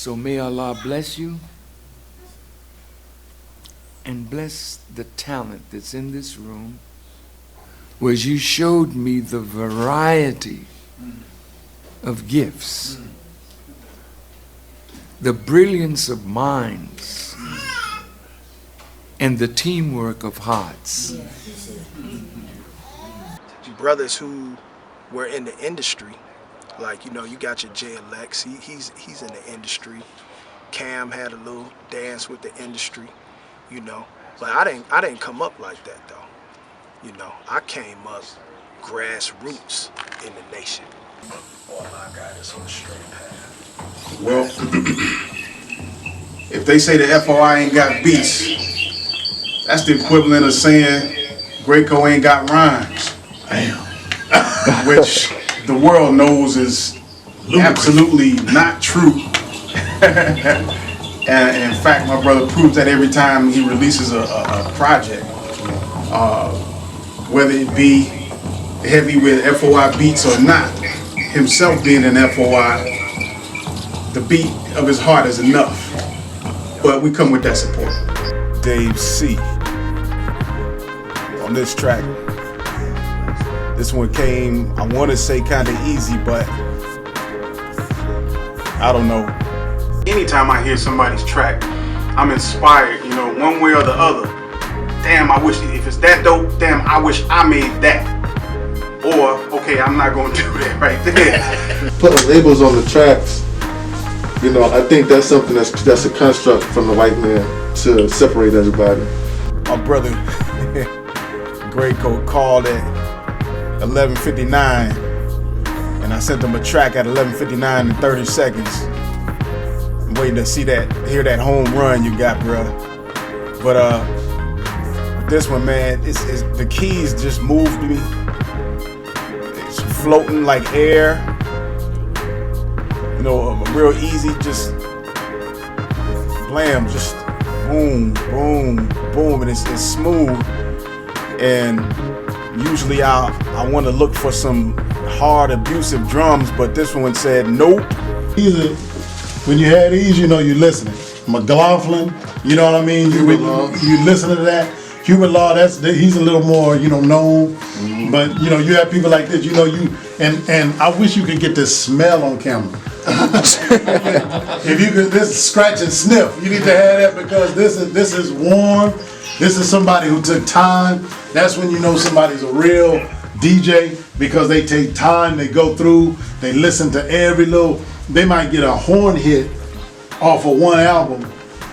So may Allah bless you and bless the talent that's in this room, whereas you showed me the variety of gifts, the brilliance of minds, and the teamwork of hearts. Brothers who were in the industry, like, you know, you got your Jay Alex, he's in the industry. Cam had a little dance with the industry, you know. But I didn't come up like that though. You know, I came up grassroots in the nation. All my guys on the straight path. Well, if they say the FOI ain't got beats, that's the equivalent of saying Graco ain't got rhymes. Damn. Which the world knows is absolutely not true. And in fact, my brother proves that every time he releases a project, whether it be heavy with FOI beats or not, himself being an FOI, the beat of his heart is enough. But we come with that support. Dave C. on this track. This one came, I want to say kind of easy, but I don't know. Anytime I hear somebody's track, I'm inspired, you know, one way or the other. Damn, I wish, if it's that dope, damn, I wish I made that. Or, okay, I'm not going to do that right there. Putting labels on the tracks, you know, I think that's something that's a construct from the white man to separate everybody. My brother, Graco, called at 11:59, and I sent him a track at 11:59 and 30 seconds. I'm waiting to hear that home run you got, bro. But this one, man, it's the keys just moved me. It's floating like air. You know, real easy, just blam, just boom, boom, boom, and it's smooth. And usually I want to look for some hard, abusive drums, but this one said nope. When you had these, you know you're listening. McLaughlin, you know what I mean? You listen to that. Human Law, he's a little more, you know, known. Mm-hmm. But you know, you have people like this, you know, and I wish you could get this smell on camera. If you could, this scratch and sniff, you need to have that, because this is warm. This is somebody who took time. That's when you know somebody's a real DJ, because they take time, they go through, they listen to every little, they might get a horn hit off of one album,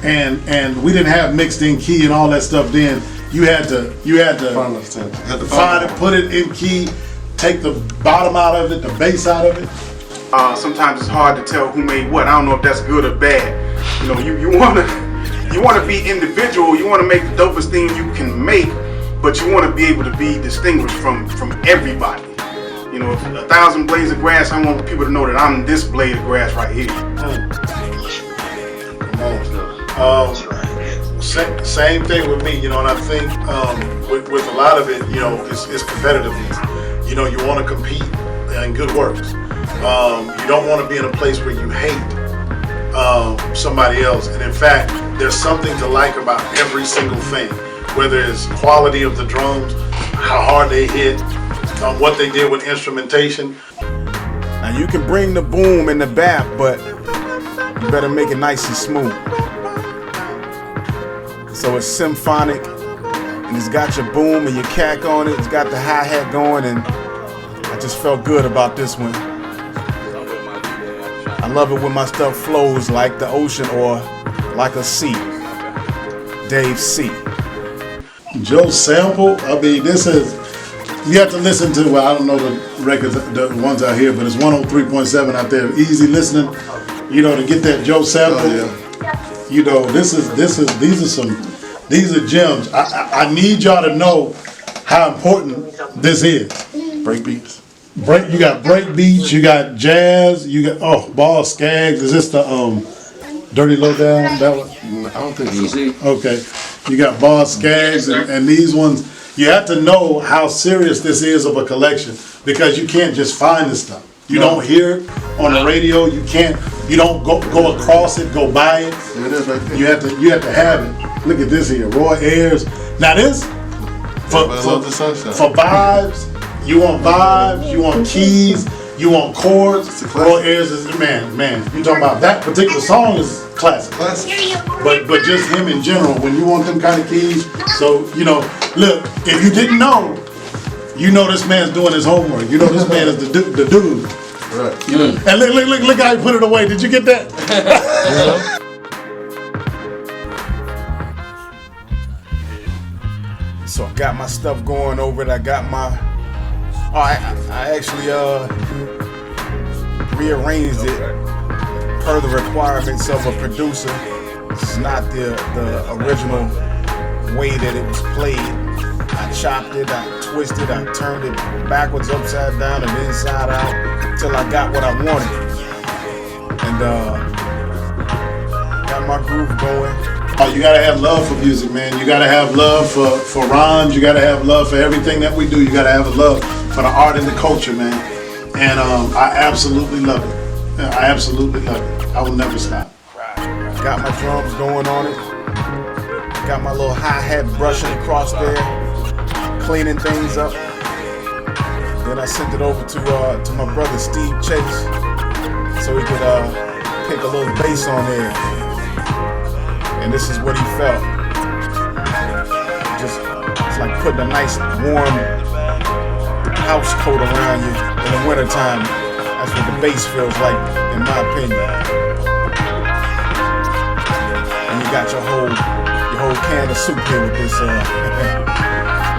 and we didn't have mixed in key and all that stuff then. You had to find it, put it in key, take the bottom out of it, the bass out of it. Sometimes it's hard to tell who made what. I don't know if that's good or bad. You know, you wanna be individual. You wanna make the dopest thing you can make, but you wanna be able to be distinguished from everybody. You know, if 1,000 blades of grass, I want people to know that I'm this blade of grass right here. Same thing with me, you know, and I think with a lot of it, you know, it's competitiveness. You know, you want to compete in good works. You don't want to be in a place where you hate somebody else. And in fact, there's something to like about every single thing, whether it's quality of the drums, how hard they hit, what they did with instrumentation. Now you can bring the boom and the bap, but you better make it nice and smooth. So it's symphonic, and it's got your boom and your cack on it. It's got the hi-hat going, and I just felt good about this one. I love it when my stuff flows like the ocean or like a sea. Dave C. Joe Sample, I mean, this is, you have to listen to, well, I don't know the records, the ones out here, but it's 103.7 out there. Easy listening, you know, to get that Joe Sample. Oh, yeah. You know, these are gems. I need y'all to know how important this is. Break beats. You got break beats, you got jazz, you got Ball Skaggs. Is this the Dirty Lowdown? That one? I don't think so. Okay. You got Ball Skaggs and these ones. You have to know how serious this is of a collection, because you can't just find this stuff. You don't hear it on the radio. You don't go across it, go by it. There it is right there. You have to have it. Look at this here, Roy Ayers. Now this But I love the sunshine. for vibes. You want vibes. You want keys. You want chords. It's a classic. Roy Ayers is man. You talking about that particular song is classic. Classic. But just him in general, when you want them kind of keys, so look, if you didn't know, you know this man's doing his homework. You know this man is the dude. Right. And look how he put it away. Did you get that? So I got my stuff going over it. I got my. I actually rearranged it per the requirements of a producer. It's not the original way that it was played. I chopped it, I twisted, I turned it backwards, upside down, and inside out till I got what I wanted. And got my groove going. Oh, you gotta have love for music, man. You gotta have love for rhymes. You gotta have love for everything that we do. You gotta have a love for the art and the culture, man. And I absolutely love it. I absolutely love it. I will never stop. Got my drums going on it. Got my little hi-hat brushing across there, cleaning things up. Then I sent it over to my brother Steve Chase, so he could pick a little bass on there. And this is what he felt. It's like putting a nice warm house coat around you in the wintertime. That's what the bass feels like, in my opinion. And you got your whole can of soup here with this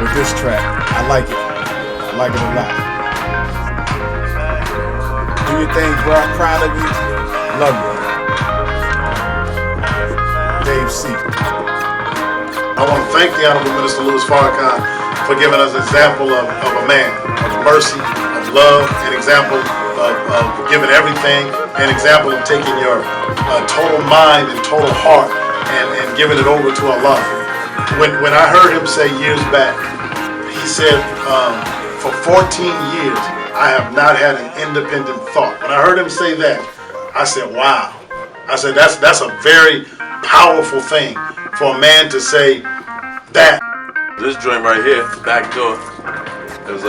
with this track. I like it. I like it a lot. Do your thing, bro. I'm proud of you. Love you. Dave C. I want to thank the Honorable Minister Louis Farrakhan for giving us an example of a man, of mercy, of love, an example of giving everything, an example of taking your total mind and total heart and giving it over to Allah. When I heard him say years back, he said, for 14 years, I have not had an independent thought. When I heard him say that, I said, wow. I said, that's a very powerful thing for a man to say that. This joint right here, Back Door, is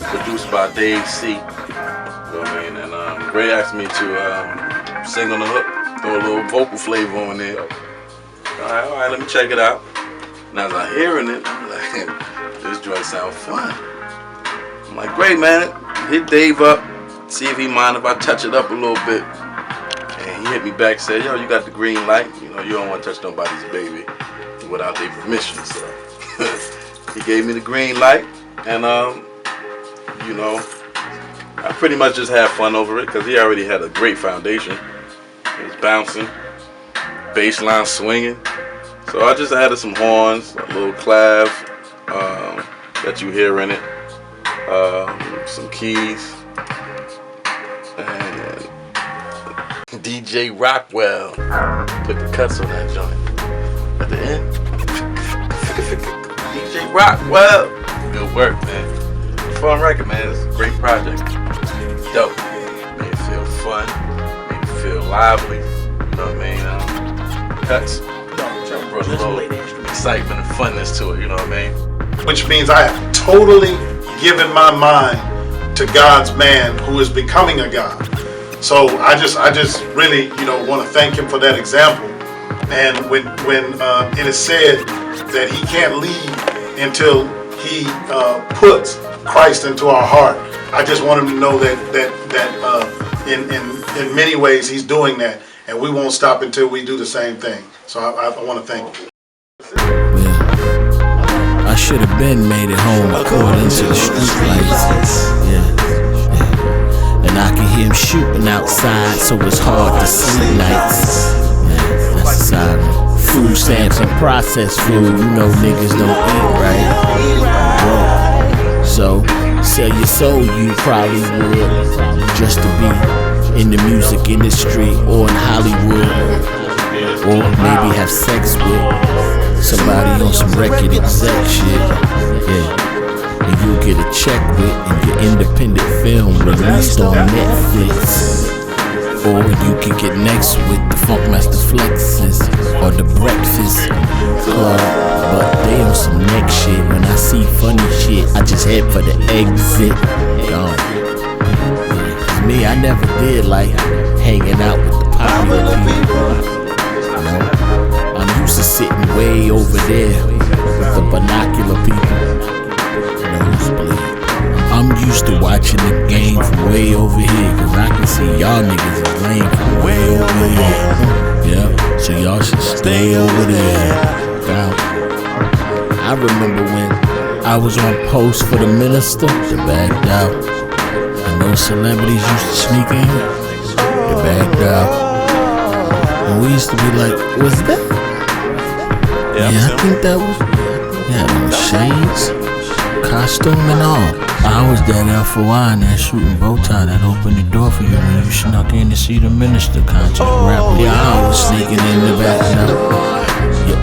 produced by Dave C. You know what I mean? And Ray asked me to sing on the hook, throw a little vocal flavor on there. All right, let me check it out. And as I'm hearing it, I'm like, this joint sounds fun. I'm like, great, man. Hit Dave up, see if he mind if I touch it up a little bit. And he hit me back, said, yo, you got the green light. You know, you don't want to touch nobody's baby without their permission. So he gave me the green light. And, you know, I pretty much just had fun over it because he already had a great foundation. It was bouncing, bass line swinging. So I just added some horns, a little clav that you hear in it, some keys, and DJ Rockwell put the cuts on that joint at the end. DJ Rockwell, good work, man. Fun record, man. It's a great project. Dope. Made it feel fun. Made it feel lively. You know what I mean? Cuts. Brought a little excitement and funness to it. You know what I mean? Which means I have totally given my mind to God's man who is becoming a God. So I just really, you know, want to thank him for that example. And when it is said that he can't leave until he puts Christ into our heart, I just want him to know that in many ways he's doing that, and we won't stop until we do the same thing. So I want to thank you. I should have been made it home according to the street lights. Yeah. And I can hear him shooting outside, so it's hard to sleep nights. Yeah, that's a siren. Food stamps and processed food, you know niggas don't eat right. Bro. So, sell your soul, you probably would, just to be in the music industry or in Hollywood. Or maybe have sex with somebody on some record exec shit. Yeah. and you get a check with and your independent film released on Netflix. Or you can get next with the Funkmaster Flexes or the Breakfast Club, but they on some next shit. When I see funny shit, I just head for the exit. Gone. Yeah, me, I never did like hanging out with the popular people. You know, I'm used to sitting way over there with the binocular people. Nosebleed. I'm used to watching the game from way over here, cause I can see y'all niggas is lame from way over here. Yeah, so y'all should stay over there. I remember when I was on post for the minister, they backed out. And those celebrities used to sneak in, they backed out. And we used to be like, what's that? Yeah, I think that was, yeah, them shades, costume and all. I was down there for a while and that shooting bow tie that opened the door for you when you snuck in to see the minister concert rap. Y'all was sneaking in the back door.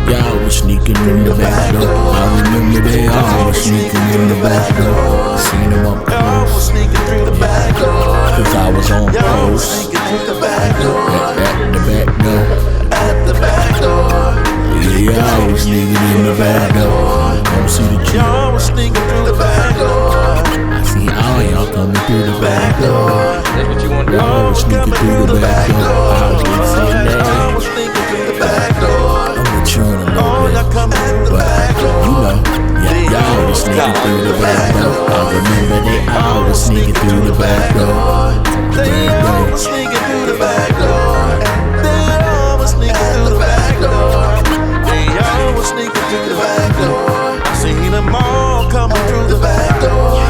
Y'all was sneaking in the back door. I remember they all was sneaking in the back door. I seen them up close. Cause I was on post. At the back door. Yeah, y'all was sneaking in the back door. Come see the chick. Y'all was sneaking through the back door. I see all y'all coming through the back door. That's what you want to do. Y'all was sneaking through the back door. I was listening there. Y'all was sneaking through the back door. I'm maturing a little bit, but you know, yeah, y'all was sneaking through the back door. I remember they all was sneaking through the back door. They all was sneaking through the back door. They all was sneaking through the back door. They all was sneaking through the back door. I seen them all coming through the back door.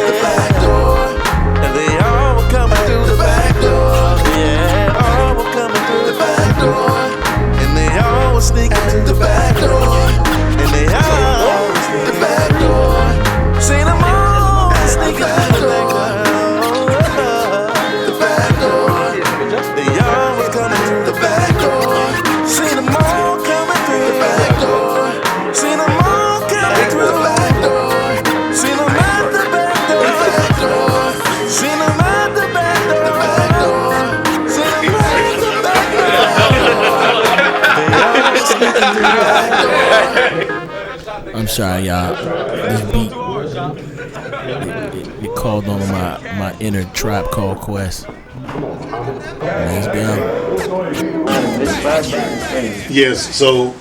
The back door. And they all were coming through the back door. Yeah, all were coming through the back door. And they all were sneaking through the back door. And they all were sneaking the back door. Seen them all sneaking through the back door. The back door. They all were coming through the back door. Seen them all coming through the back door. Seen them all coming through the back door. Seen them at the back door. Seen them at the back door. Seen them at the back door. I'm sorry, y'all. This beat it called on my inner Tribe Called Quest. Let's go. Yes, so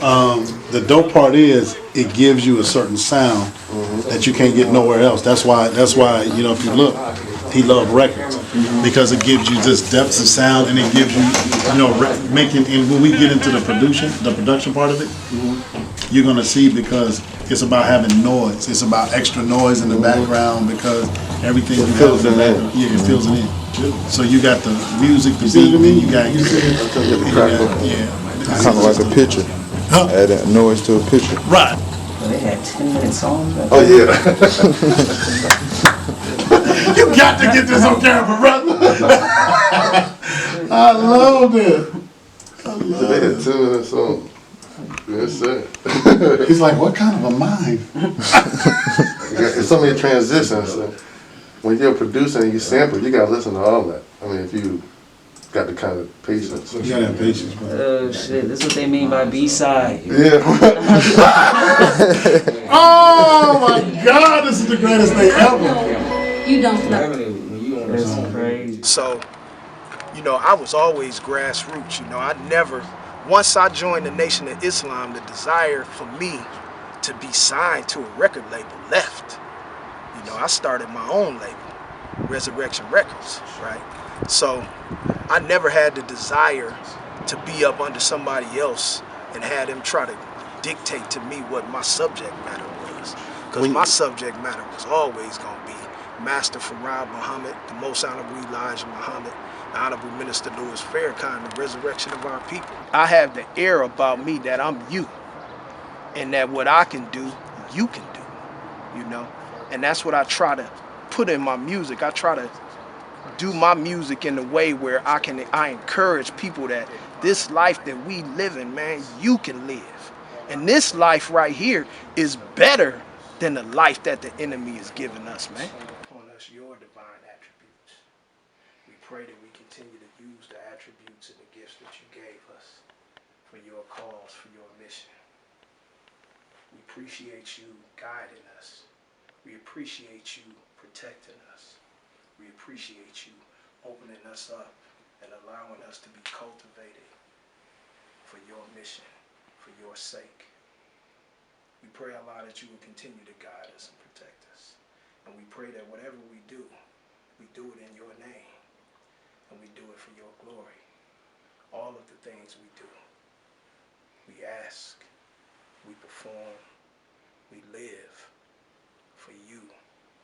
the dope part is it gives you a certain sound that you can't get nowhere else. That's why you know, if you look, he loved records because it gives you this depth of sound and it gives you know making. And when we get into the production part of it, you're gonna see because it's about having noise. It's about extra noise in the background because everything you have in the background, yeah, it fills it in. So you got the music, the beat, and you got kind of like a picture. Huh? Add that noise to a picture. Right. They had 10-minute songs. Oh yeah. You got to get this on camera, brother. I love it. They had 2 minutes on. Yes, sir. He's like, what kind of a mind? It's so many transitions. So when you're producing and you sample, you gotta listen to all that. I mean, if you got the kind of patience. You gotta have patience, man. Oh shit, this is what they mean by B-side. Yeah. Oh my God, this is the greatest thing ever. You don't know. That's crazy. So, you know, I was always grassroots. You know, I never, once I joined the Nation of Islam, the desire for me to be signed to a record label left. You know, I started my own label, Resurrection Records, right? So I never had the desire to be up under somebody else and have them try to dictate to me what my subject matter was. Because my subject matter was always going to be Master Farad Muhammad, the Most Honorable Elijah Muhammad, the Honorable Minister Louis Farrakhan, the resurrection of our people. I have the air about me that I'm you, and that what I can do, you can do, you know? And that's what I try to put in my music. I try to do my music in a way where I encourage people that this life that we live in, man, you can live. And this life right here is better than the life that the enemy is giving us, man. On us your divine attributes. We pray that we continue to use the attributes and the gifts that you gave us for your cause, for your mission. We appreciate you guiding us. We appreciate you protecting us. We appreciate you opening us up and allowing us to be cultivated for your mission, for your sake. We pray, Allah, that you will continue to guide us and protect us. And we pray that whatever we do it in your name. And we do it for your glory. All of the things we do, we ask, we perform, we live for you,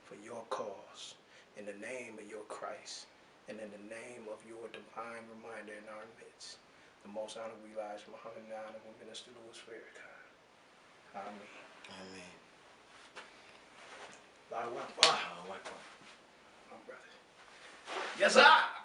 for your cause, in the name of your Christ, and in the name of your divine reminder in our midst. The most honorable Elijah Muhammad and Minister Louis Farrakhan. Amen. Amen. Allahu Akbar. My brother. Yes, sir.